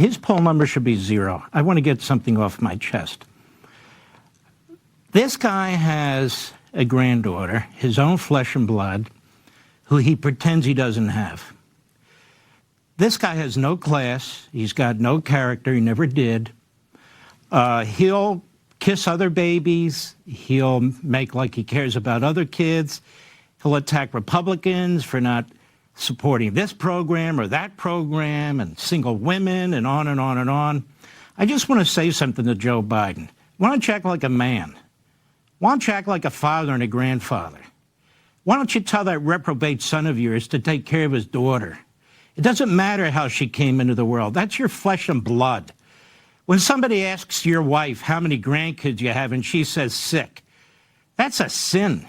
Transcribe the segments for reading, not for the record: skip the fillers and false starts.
his poll number should be 0. I want to get something off my chest. This guy has a granddaughter, his own flesh and blood, who he pretends he doesn't have. This guy has no class. He's got no character. He never did. He'll kiss other babies. He'll make like he cares about other kids. He'll attack Republicans for not supporting this program or that program and single women and on and on and on. I just want to say something to Joe Biden. Why don't you act like a man? Why don't you act like a father and a grandfather? Why don't you tell that reprobate son of yours to take care of his daughter? It doesn't matter how she came into the world. That's your flesh and blood. When somebody asks your wife how many grandkids you have and she says sick, that's a sin.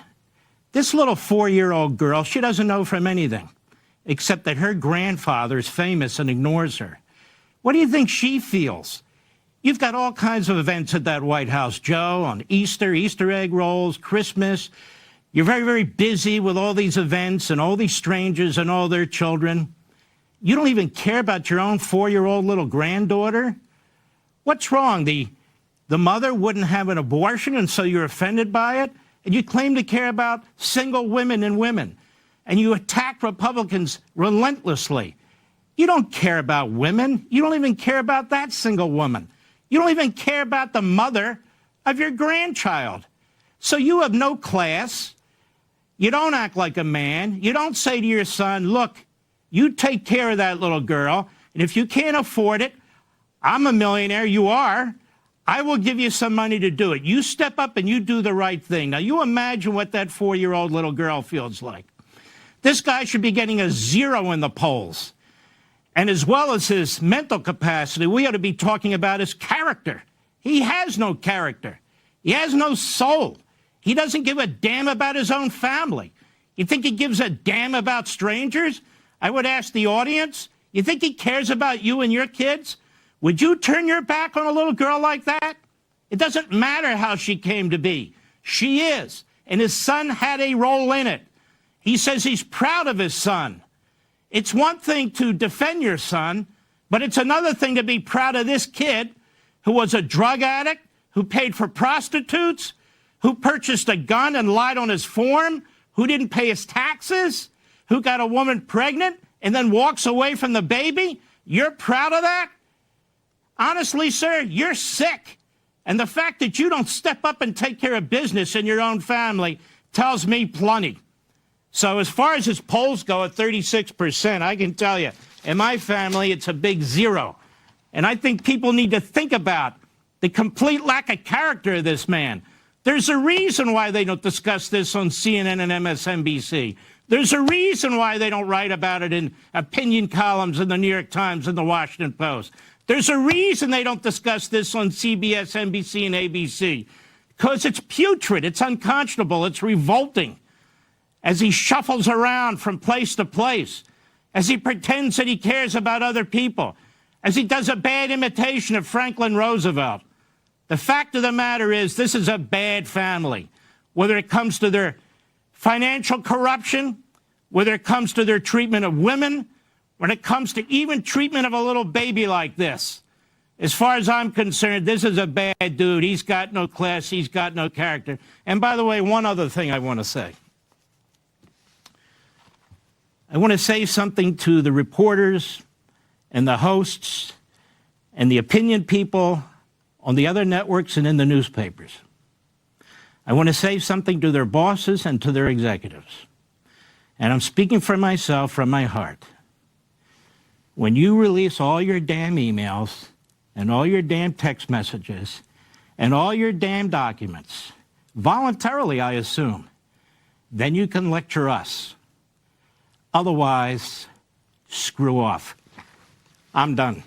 This little 4-year-old girl, she doesn't know from anything except that her grandfather is famous and ignores her. What do you think she feels? You've got all kinds of events at that White House, Joe, on Easter, Easter egg rolls, Christmas. You're very, very busy with all these events and all these strangers and all their children. You don't even care about your own 4-year-old little granddaughter? What's wrong? The mother wouldn't have an abortion, and so you're offended by it? And you claim to care about single women and women. And you attack Republicans relentlessly. You don't care about women. You don't even care about that single woman. You don't even care about the mother of your grandchild. So you have no class. You don't act like a man. You don't say to your son, look, you take care of that little girl, and if you can't afford it, I'm a millionaire, you are, I will give you some money to do it. You step up and you do the right thing. Now, you imagine what that 4-year-old little girl feels like. This guy should be getting a 0 in the polls. And as well as his mental capacity, we ought to be talking about his character. He has no character. He has no soul. He doesn't give a damn about his own family. You think he gives a damn about strangers? I would ask the audience, you think he cares about you and your kids? Would you turn your back on a little girl like that? It doesn't matter how she came to be. She is. And his son had a role in it. He says he's proud of his son. It's one thing to defend your son, but it's another thing to be proud of this kid who was a drug addict, who paid for prostitutes, who purchased a gun and lied on his form, who didn't pay his taxes, who got a woman pregnant and then walks away from the baby. You're proud of that? Honestly, sir, you're sick. And the fact that you don't step up and take care of business in your own family tells me plenty. So as far as his polls go at 36%, I can tell you, in my family, it's a big 0. And I think people need to think about the complete lack of character of this man. There's a reason why they don't discuss this on CNN and MSNBC. There's a reason why they don't write about it in opinion columns in the New York Times and the Washington Post. There's a reason they don't discuss this on CBS, NBC, and ABC. Because it's putrid, it's unconscionable, it's revolting. As he shuffles around from place to place, as he pretends that he cares about other people, as he does a bad imitation of Franklin Roosevelt. The fact of the matter is, this is a bad family, whether it comes to their financial corruption, whether it comes to their treatment of women, when it comes to even treatment of a little baby like this. As far as I'm concerned, this is a bad dude. He's got no class. He's got no character. And by the way, one other thing I want to say. I want to say something to the reporters and the hosts and the opinion people on the other networks and in the newspapers. I want to say something to their bosses and to their executives. And I'm speaking for myself from my heart. When you release all your damn emails and all your damn text messages and all your damn documents, voluntarily, I assume, then you can lecture us. Otherwise, screw off. I'm done.